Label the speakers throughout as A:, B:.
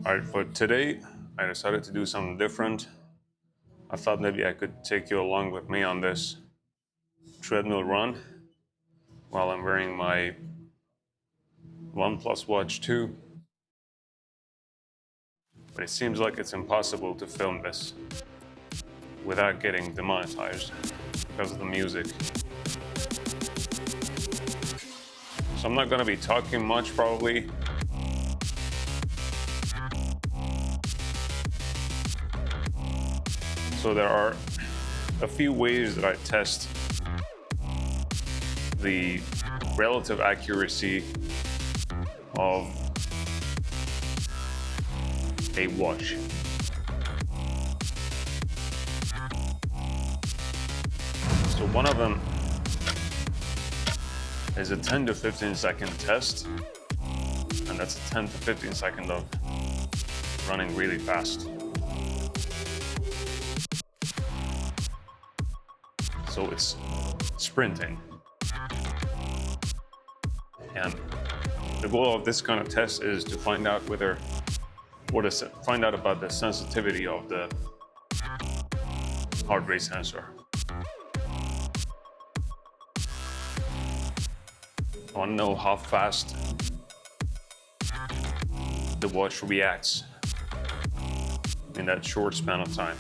A: All right, for today, I decided to do something different. I thought maybe I could take you along with me on this treadmill run while I'm wearing my OnePlus Watch 2. But it seems like it's impossible to film this without getting demonetized because of the music. So I'm not gonna be talking much probably. So there are a few ways that I test the relative accuracy of a watch. So one of them is a 10 to 15 second test, and that's a 10 to 15 second of running really fast. So it's sprinting. And the goal of this kind of test is to find out find out about the sensitivity of the heart rate sensor. I want to know how fast the watch reacts in that short span of time.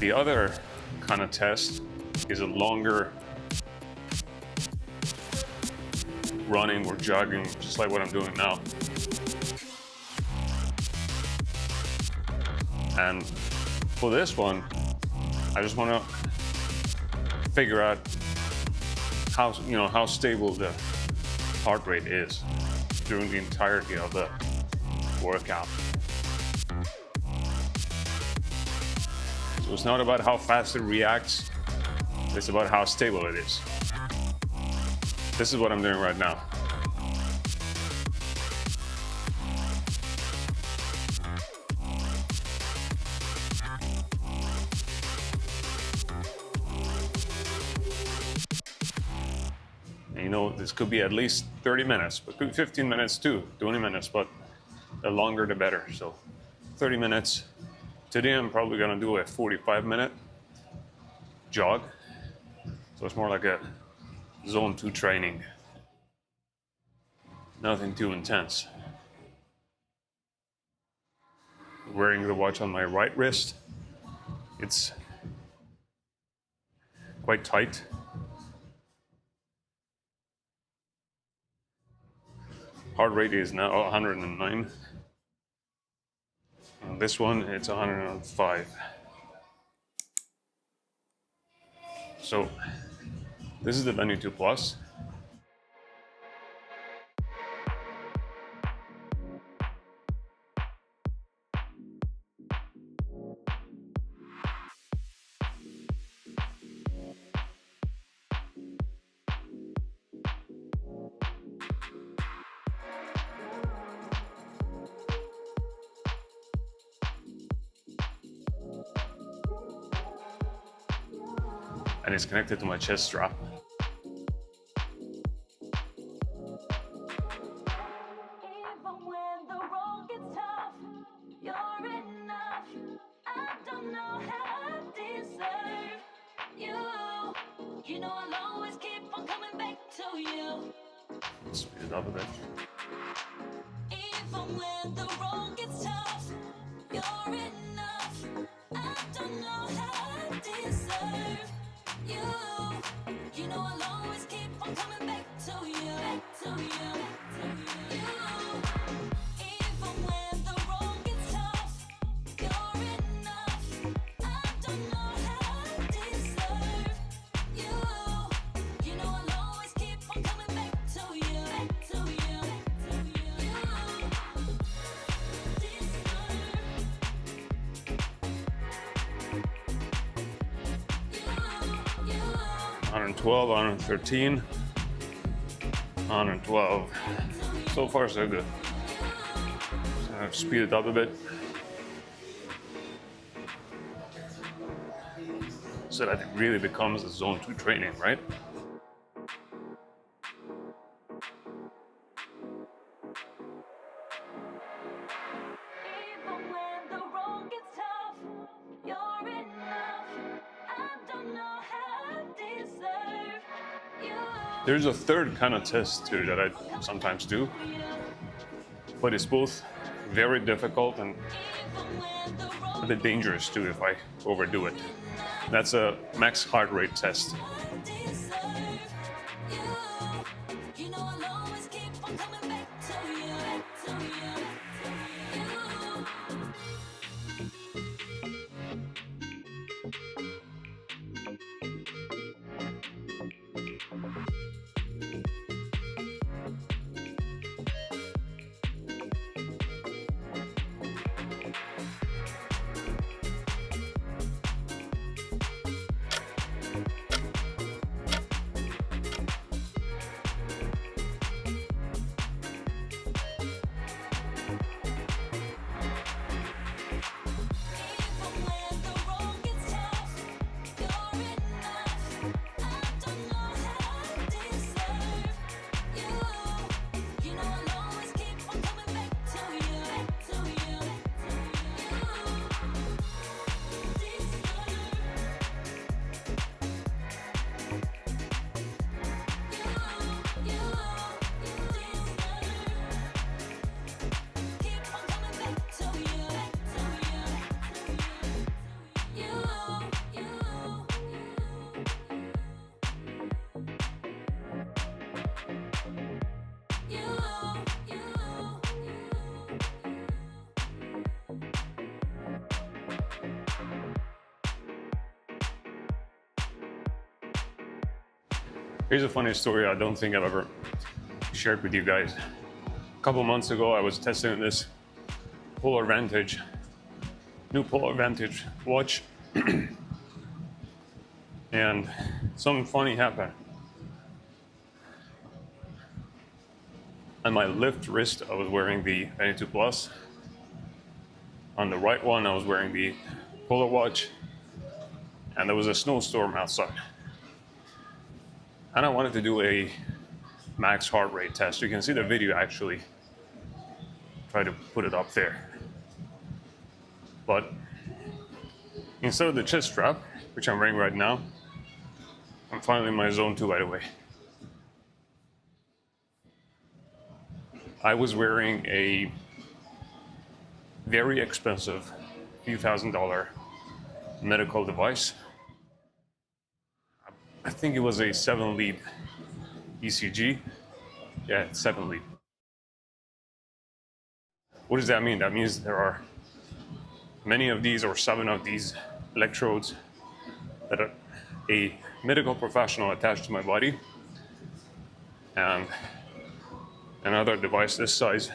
A: The other kind of test is a longer running or jogging, just like what I'm doing now. And for this one, I just want to figure out how stable the heart rate is during the entirety of the workout. So it's not about how fast it reacts, it's about how stable it is. This is what I'm doing right now. And this could be at least 30 minutes, but could be 15 minutes too, 20 minutes, but the longer the better. So 30 minutes. Today I'm probably gonna do a 45-minute jog. So it's more like a zone 2 training. Nothing too intense. Wearing the watch on my right wrist, it's quite tight. Heart rate is now 109. And this one, it's 105. So this is the Venu 2 Plus. And it's connected to my chest strap. Speed it up a bit. Even when the road gets tough, you're enough. I don't know how I deserve you. You know I'll always keep on coming back to you, back to you, back to you. Even when the road gets tough, you're enough. I don't know how I deserve you. You know I'll always keep on coming back to you, back to you, back to you. You 112, 113, 112. So far, so good. So I've speed it up a bit.
B: so that it really becomes a zone 2 training, right?
A: Even when the road gets tough, you're enough. I don't know how I deserve you.
B: There's a third kind of test too that I sometimes do, but it's both very difficult and
A: Even when the
B: a
A: road
B: bit dangerous too if I overdo it. That's a max heart rate test.
A: I deserve you. You know I'll always keep on coming back to you, to you, to you. Even when the road gets tough, you're enough. I don't know how I deserve you. You know I'll always keep on coming back to you, to you, to you. Keep on coming back to you, to you,
B: Here's a funny story I don't think I've ever shared with you guys. A couple months ago, I was testing this Polar Vantage, new Polar Vantage watch, and something funny happened. On my left wrist, I was wearing the Venu Plus. On the right one, I was wearing the Polar Watch, and there was a snowstorm outside. And I wanted to do a max heart rate test. You can see the video actually. Try to put it up there. But instead of the chest strap, which I'm wearing right now, I'm finally in my zone 2, by the way. I was wearing a very expensive, few $1,000 medical device. I think it was a 7-lead ECG. Yeah, it's 7-lead. What does that mean? That means there are many of these, or 7 of these electrodes that are a medical professional attached to my body, and another device this size.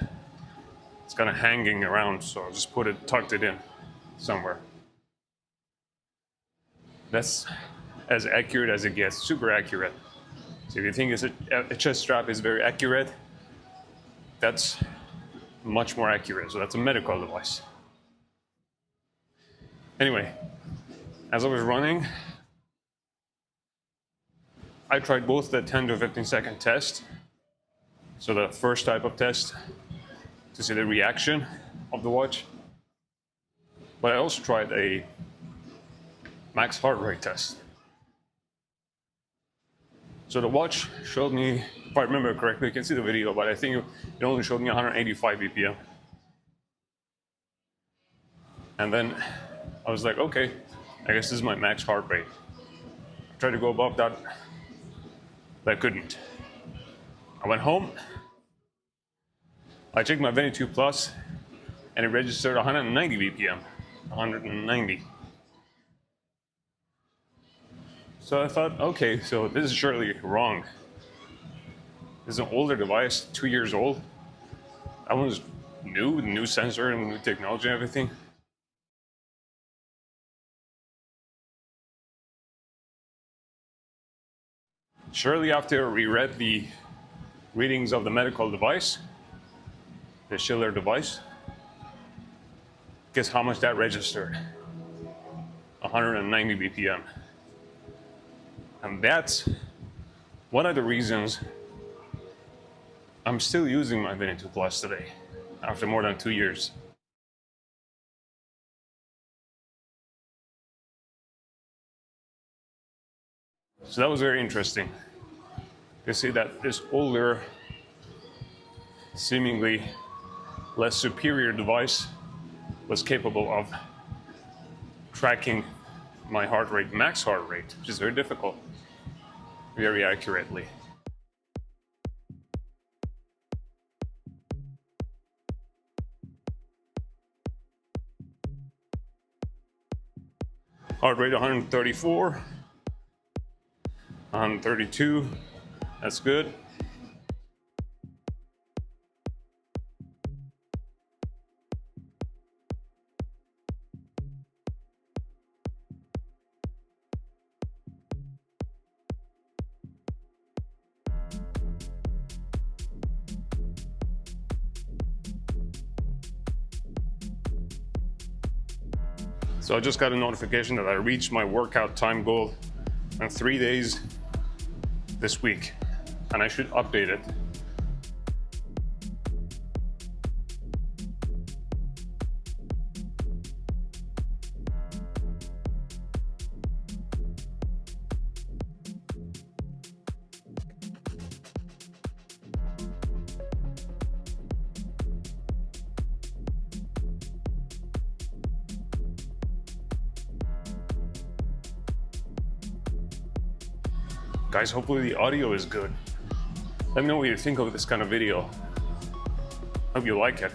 B: It's kind of hanging around, so I'll just tucked it in somewhere. That's as accurate as it gets, super accurate. So if you think a chest strap is very accurate, that's much more accurate. So that's a medical device. Anyway, as I was running, I tried both the 10 to 15 second test. So the first type of test to see the reaction of the watch. But I also tried a max heart rate test. So the watch showed me, if I remember correctly, you can see the video, but I think it only showed me 185 BPM. And then I was like, okay, I guess this is my max heart rate. I tried to go above that, but I couldn't. I went home, I checked my Venu 2 Plus, and it registered 190 BPM, 190. So I thought, okay, so this is surely wrong. This is an older device, 2 years old. That one's new, with new sensor and new technology and everything. Shortly after we read the readings of the medical device, the Schiller device, guess how much that registered? 190 BPM. And that's one of the reasons I'm still using my Venu 2 Plus today, after more than 2 years. So that was very interesting to see that this older, seemingly less superior device was capable of tracking my heart rate, max heart rate, which is very difficult, very accurately. Heart rate 134, 132, that's good. So I just got a notification that I reached my workout time goal in 3 days this week, and I should update it. Guys, hopefully the audio is good. Let me know what you think of this kind of video. Hope you like it.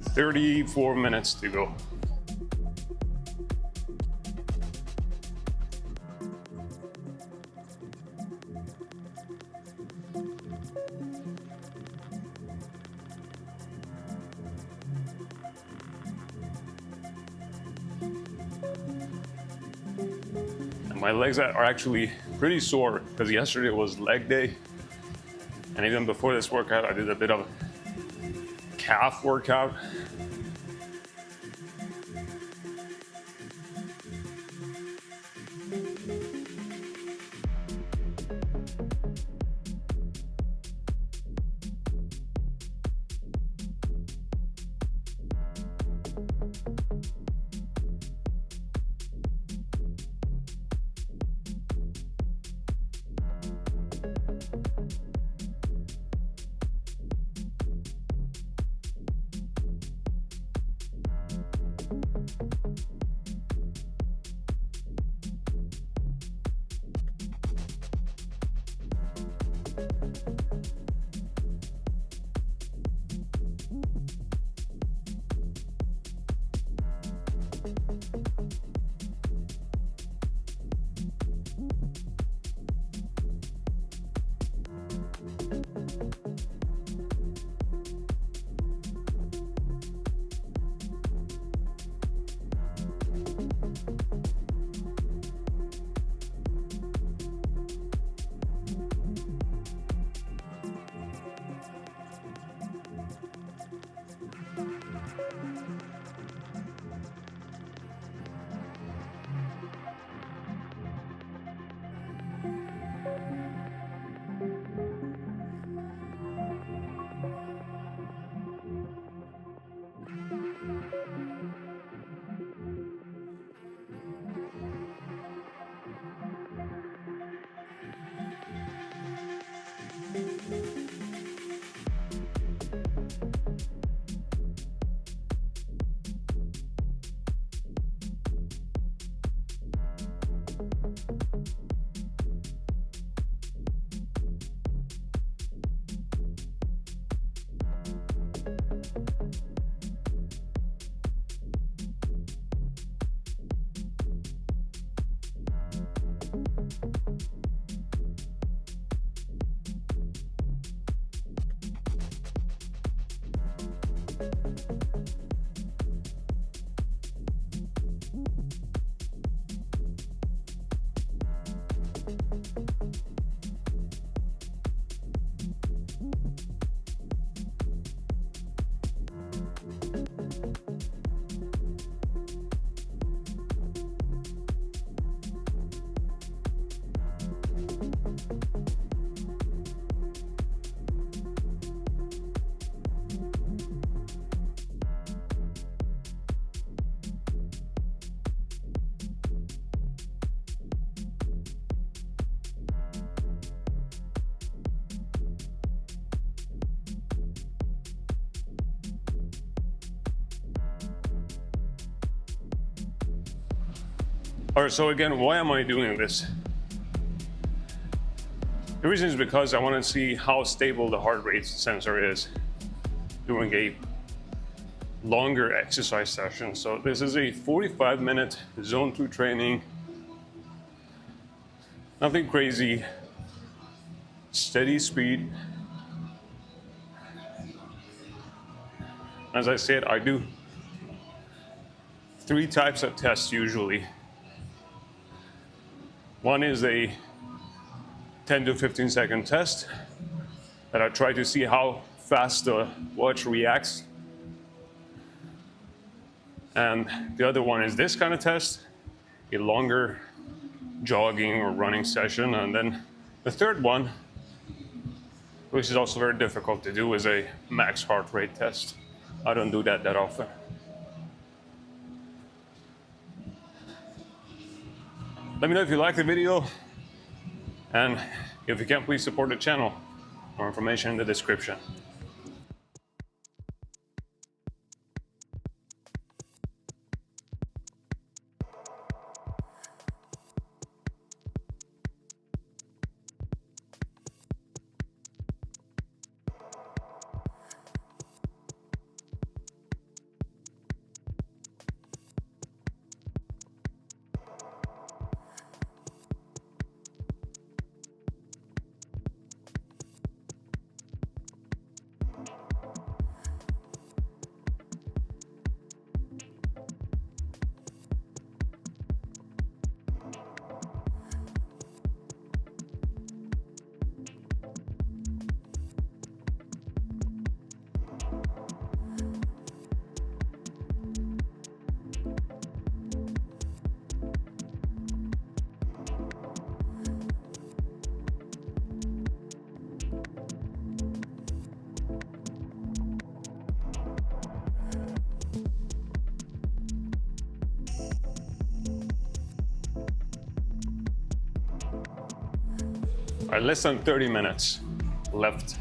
B: "34 minutes to go." My legs are actually pretty sore because yesterday was leg day. And even before this workout, I did a bit of calf workout. All right, so again, why am I doing this? The reason is because I want to see how stable the heart rate sensor is during a longer exercise session. So this is a 45-minute zone 2 training. Nothing crazy, steady speed. As I said, I do 3 types of tests usually. One is a 10 to 15 second test that I try to see how fast the watch reacts. And the other one is this kind of test, a longer jogging or running session. And then the third one, which is also very difficult to do, is a max heart rate test. I don't do that often. Let me know if you like the video, and if you can, please support the channel. More information in the description. All right, less than 30 minutes left.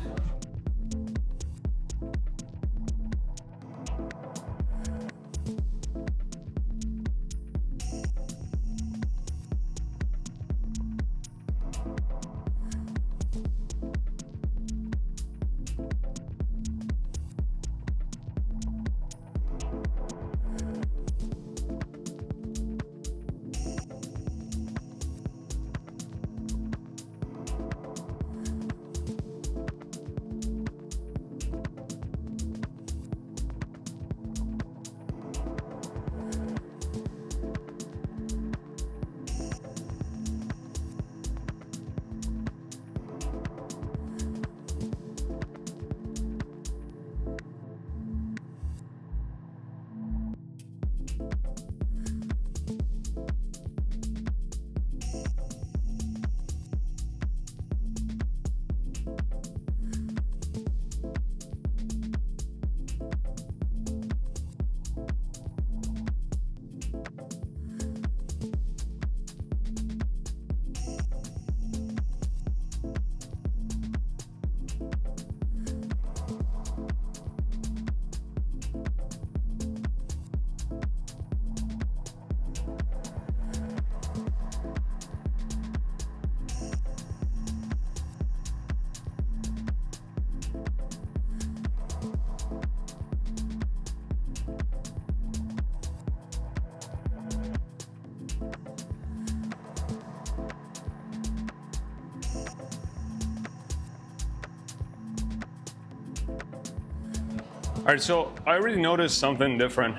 B: All right, so I already noticed something different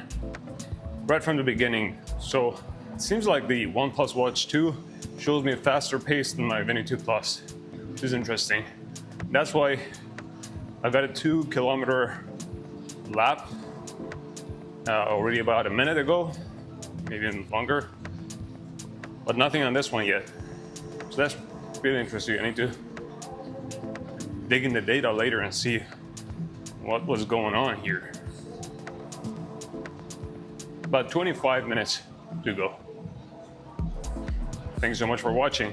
B: right from the beginning. So it seems like the OnePlus Watch 2 shows me a faster pace than my Venu 2 Plus, which is interesting. That's why I got a 2 kilometer lap already about a minute ago, maybe even longer, but nothing on this one yet. So that's really interesting. I need to dig in the data later and see what was going on here. About 25 minutes to go. Thanks so much for watching.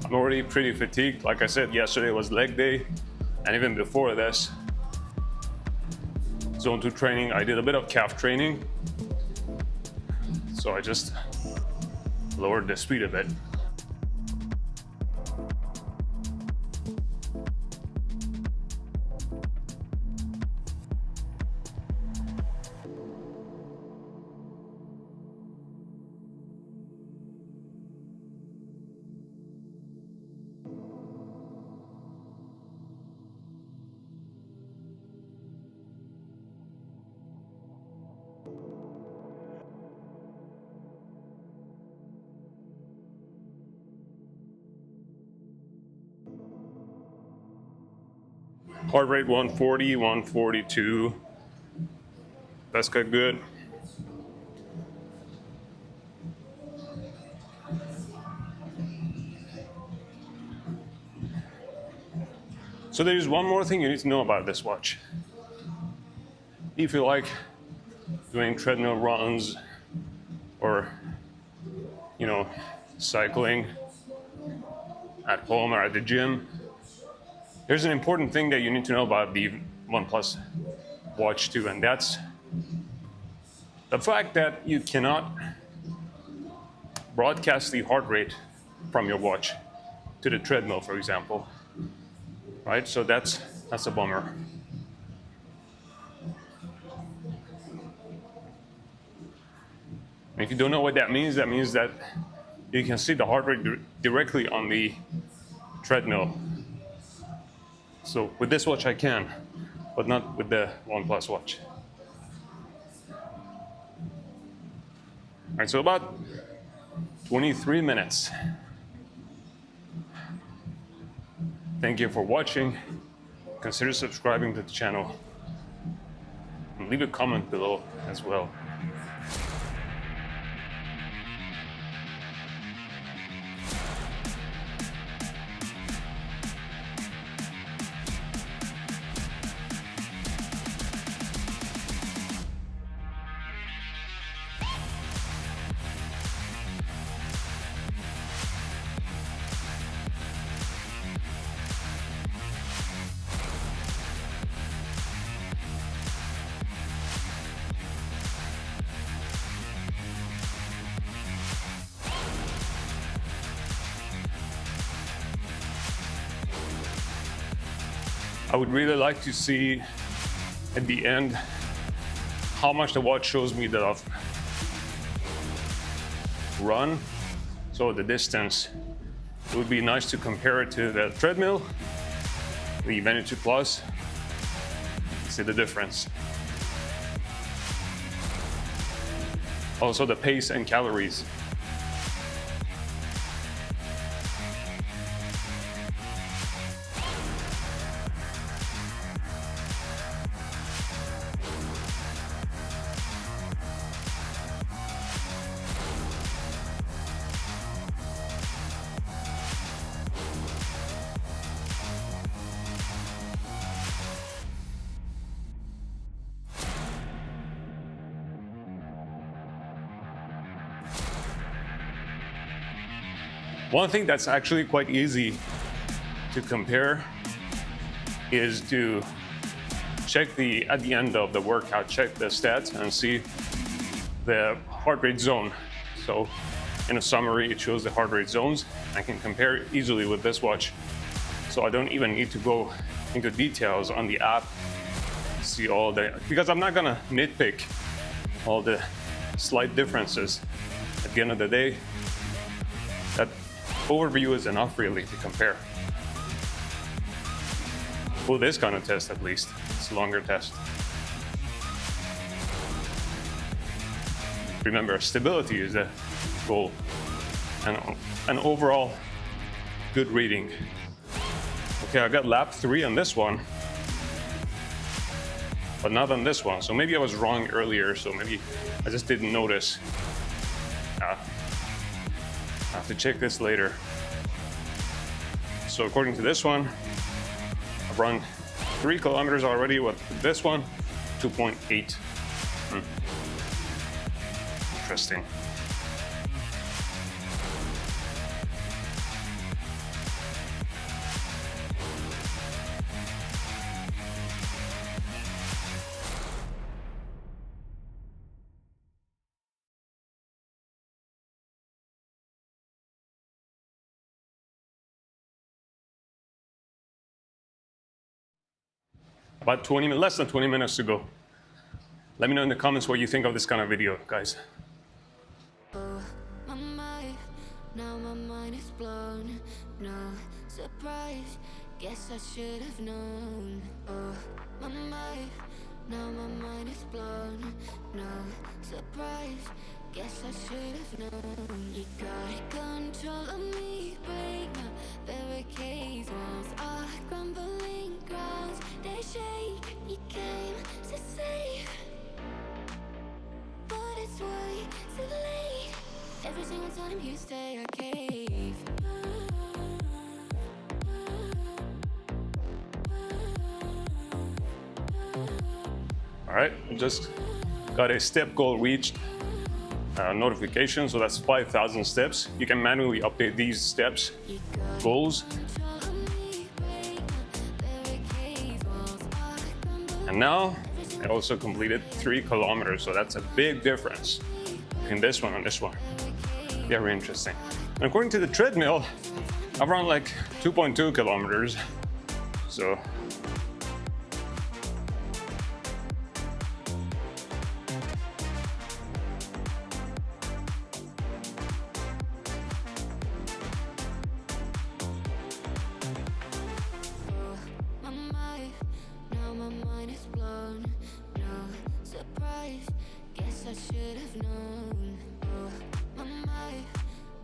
B: I'm already pretty fatigued. Like I said, yesterday was leg day, and even before this, zone 2 training, I did a bit of calf training. So I just lowered the speed a bit. Heart rate 140, 142. That's good. So there's one more thing you need to know about this watch. If you like doing treadmill runs or, cycling at home or at the gym, there's an important thing that you need to know about the OnePlus Watch 2, and that's the fact that you cannot broadcast the heart rate from your watch to the treadmill, for example. Right? So that's a bummer. And if you don't know what that means that you can see the heart rate directly on the treadmill. So with this watch I can, but not with the OnePlus Watch. All right, so about 23 minutes. Thank you for watching. Consider subscribing to the channel. And leave a comment below as well. I would really like to see at the end how much the watch shows me that I've run. So the distance, it would be nice to compare it to the treadmill, the Venu 2 Plus, see the difference. Also the pace and calories. One thing that's actually quite easy to compare is to check at the end of the workout, check the stats and see the heart rate zone. So in a summary, it shows the heart rate zones. I can compare it easily with this watch. So I don't even need to go into details on the app, see all because I'm not gonna nitpick all the slight differences. At the end of the day, that overview is enough really to compare. For this kind of test at least, it's a longer test. Remember, stability is the goal and an overall good reading. Okay, I got lap 3 on this one, but not on this one. So maybe I was wrong earlier, so maybe I just didn't notice. I have to check this later. So according to this one, I've run 3 kilometers already. With this one, 2.8. Interesting. about less than 20 minutes to go. Let me know in the comments what you think of this kind of video, guys.
A: Oh, my mind, now my mind is blown. No surprise, guess I should have known. Oh, my mind, now my mind is blown. No surprise, guess I should have known. You got control of me, break my barricades. Walls are crumbling, grounds they shake. You came to save, but it's way too late. Every single time you stay, I cave.
B: All right, just got a step goal reached notification, so that's 5,000 steps. You can manually update these steps goals. And now I also completed 3 kilometers, so that's a big difference between this one and this one. Very interesting. And according to the treadmill, I've run like 2.2 kilometers. So
A: I should have known. Oh, my mind,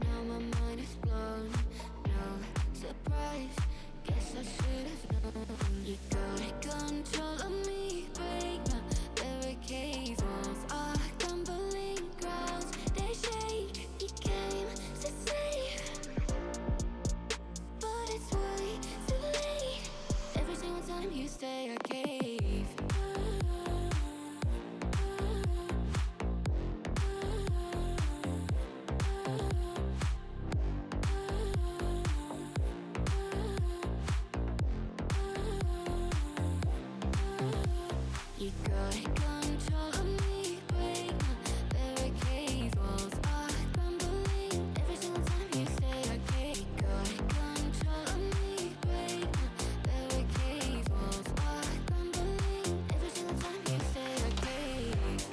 A: now my mind is blown. No surprise, guess I should have known. You got control of me, break my barricades. Walls are crumbling, grounds they shake. You came to save, but it's way too late. Every single time you stay, I cave. You got control of me, break my barricades. Walls are crumbling. Every single time you say I can't. You got control of me, break my barricades. Walls are crumbling. Every single time you say I can't.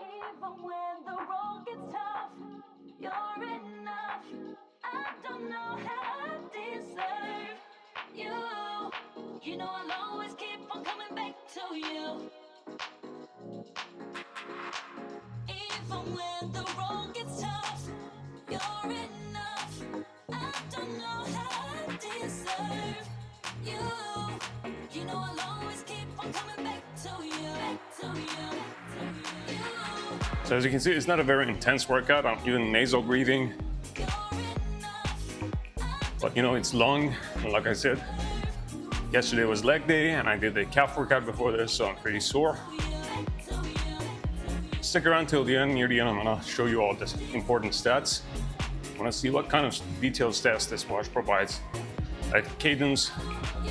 A: Even when the road gets tough, you're enough. I don't know how I deserve you. You know I'll always keep on coming back to you. Even when the road gets tough, you're enough. I don't know how I deserve you. You know I'll always keep on coming back to you. Back to you.
B: So as you can see, it's not a very intense workout. I'm even nasal breathing. But you know, it's long. And like I said, yesterday was leg day and I did the calf workout before this, so I'm pretty sore. Stick around till the end. Near the end, I'm gonna show you all the important stats. I wanna see what kind of detailed stats this watch provides. Like cadence,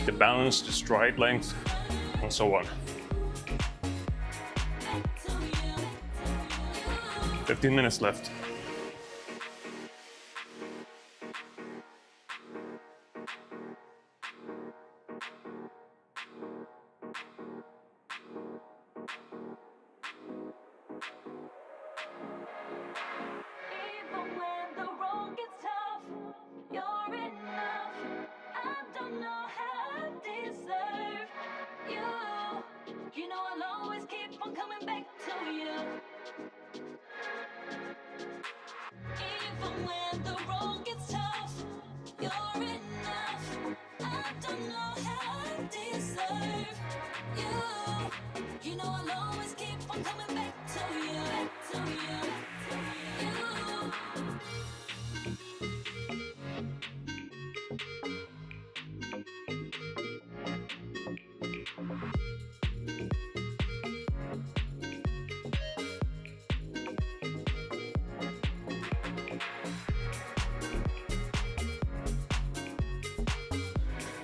B: the balance, the stride length, and so on. 15 minutes left.
A: Even when the road gets tough, you're enough. I don't know how I deserve you. You know I'll always keep on coming back to you. Even when the road gets tough, you're enough. I don't know how I deserve you. You know I'll always keep on coming back to you. Back to you.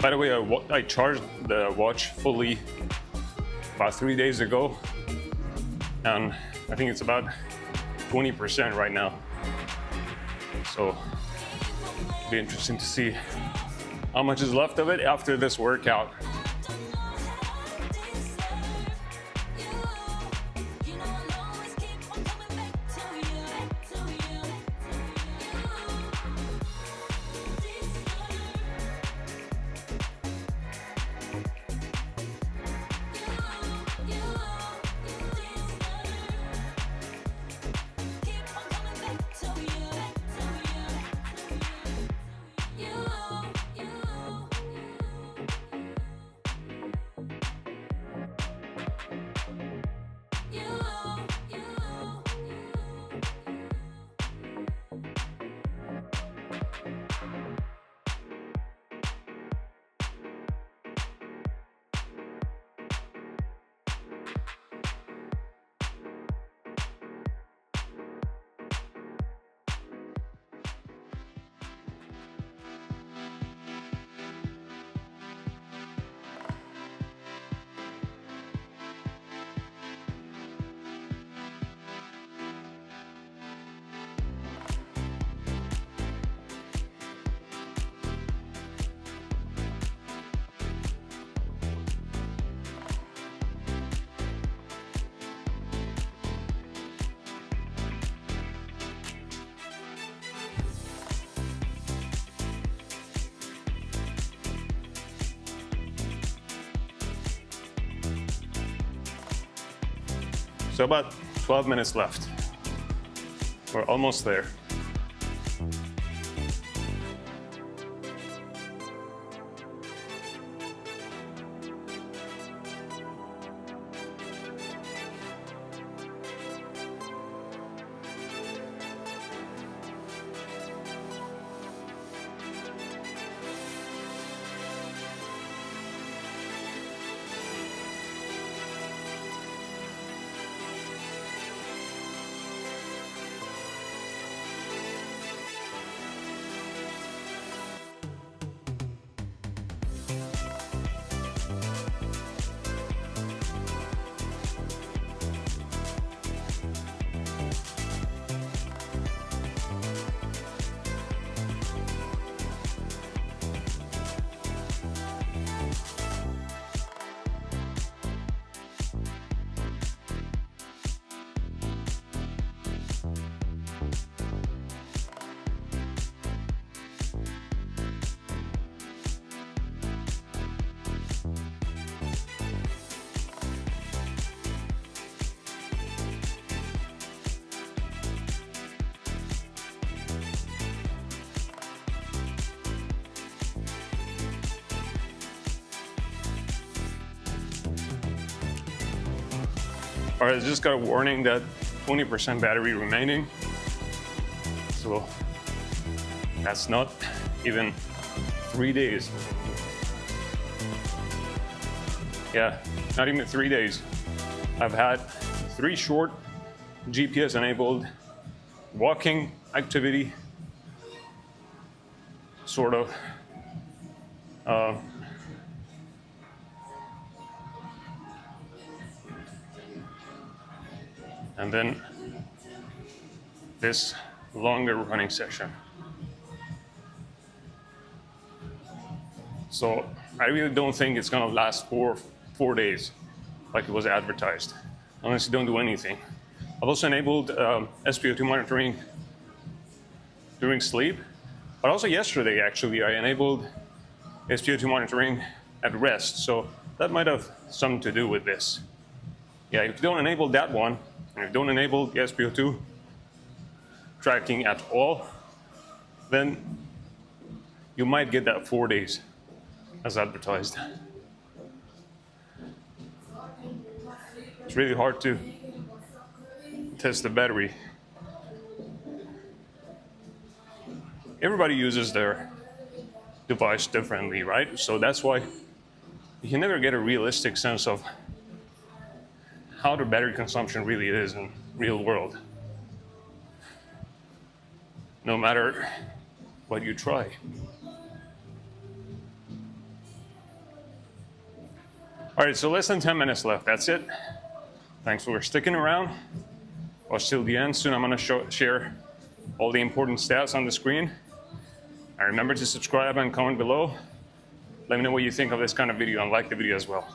B: By the way, I charged the watch fully about 3 days ago, and I think it's about 20% right now. So it'll be interesting to see how much is left of it after this workout. So about 12 minutes left. We're almost there. All right, I just got a warning that 20% battery remaining. So that's not even 3 days. Yeah, not even 3 days. I've had 3 short GPS enabled walking activity, sort of. And then this longer running session. So I really don't think it's gonna last four days like it was advertised, unless you don't do anything. I've also enabled SpO2 monitoring during sleep, but also yesterday actually I enabled SpO2 monitoring at rest, so that might have something to do with this. Yeah, if you don't enable that one, and if you don't enable the SpO2 tracking at all, then you might get that 4 days as advertised. It's really hard to test the battery. Everybody uses their device differently, right? So that's why you can never get a realistic sense of how the battery consumption really is in real world, no matter what you try. All right, so less than 10 minutes left. That's it. Thanks for sticking around. Watch till the end. Soon I'm gonna share all the important stats on the screen. And remember to subscribe and comment below. Let me know what you think of this kind of video and like the video as well.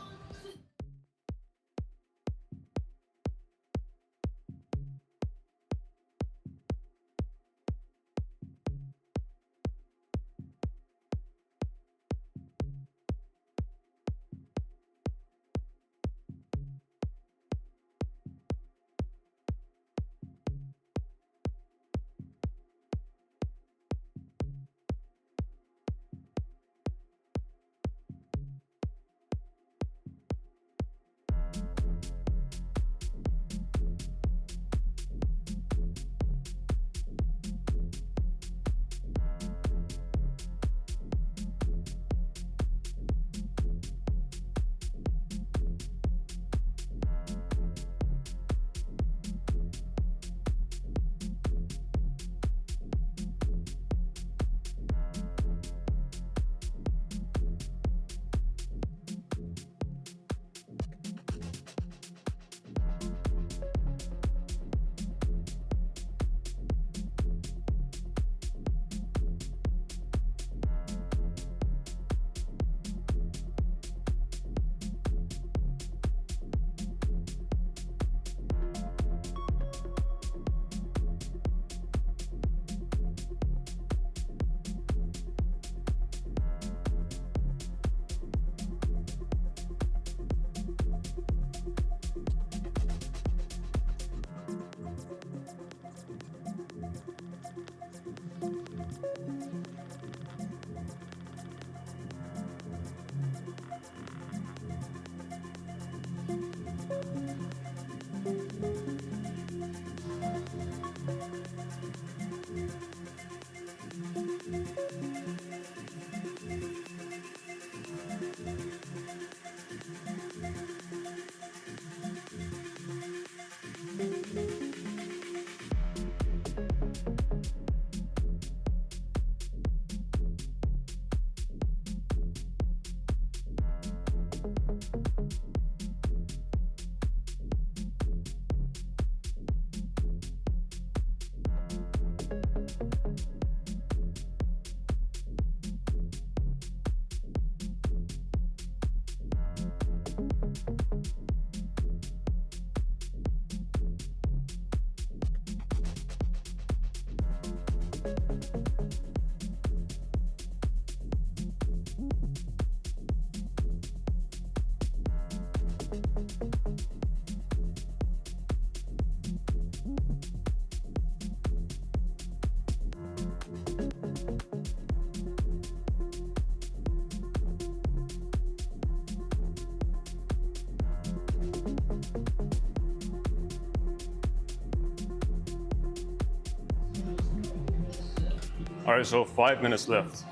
B: All right, so 5 minutes left.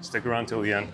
B: Stick around till the end.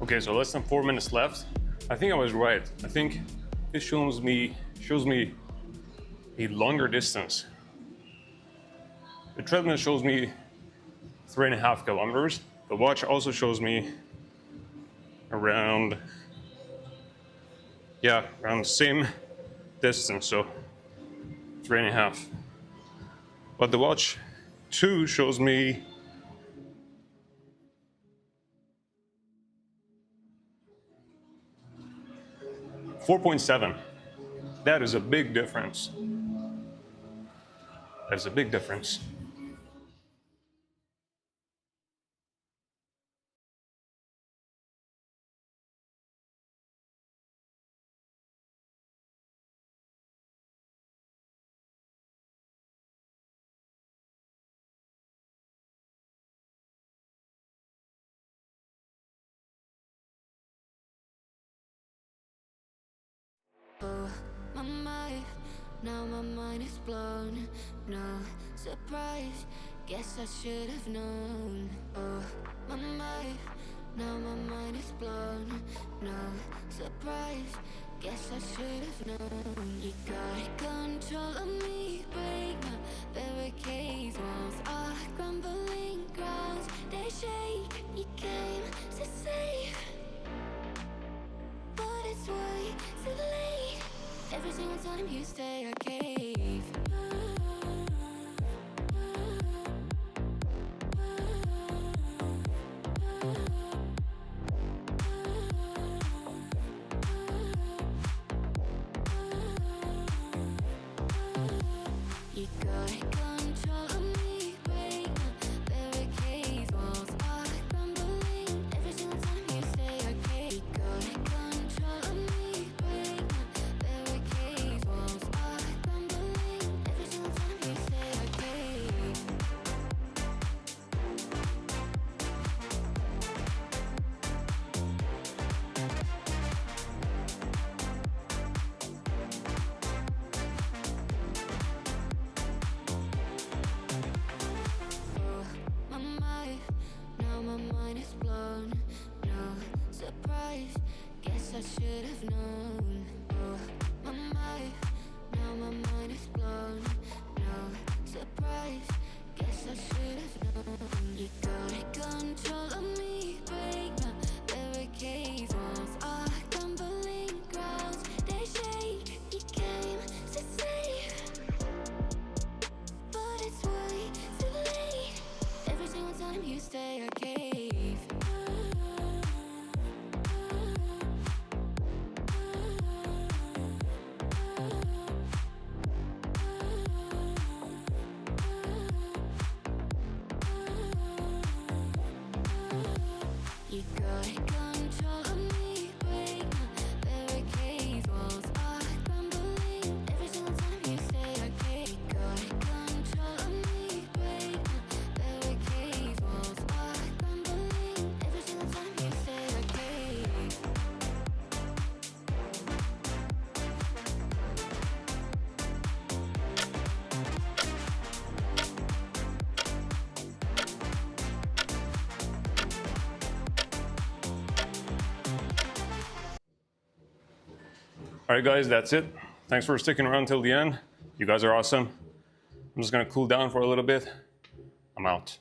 B: Okay, so less than 4 minutes left. I think I was right. I think this shows me a longer distance. The treadmill shows me 3.5 kilometers. The watch also shows me around, yeah, around the same distance, so 3.5. But the watch 2 shows me 4.7. That is a big difference. That is a big difference.
A: Oh, my mind, now my mind is blown. No surprise, guess I should have known. Oh, my mind, now my mind is blown. No surprise, guess I should have known. You got control of me, break my barricades. Walls are crumbling grounds, they shake. You came to save, but it's way too late. Every single time you stay, I cave. You got control of me, break my barricades. Walls are crumbling. Every single time you stay, I cave. You got control of me, break my barricades. Walls are crumbling. Every single time you stay, I cave. Oh, my mind, now my mind is blown. No surprise, guess I should have known. Oh, my mind, now my mind is blown. No surprise, guess I should have known. You got control of me, break my barricades. Walls are crumbling grounds, they shake. You came to save, but it's way too late. Every single time you stay, I cave. You got control of me, break my barricades. Walls are crumbling. Every single time you stay, I cave. You got control of me, break my barricades. Walls are crumbling. Every single time you stay, I cave.
B: All right, guys, that's it. Thanks for sticking around till the end. You guys are awesome. I'm just gonna cool down for a little bit. I'm out.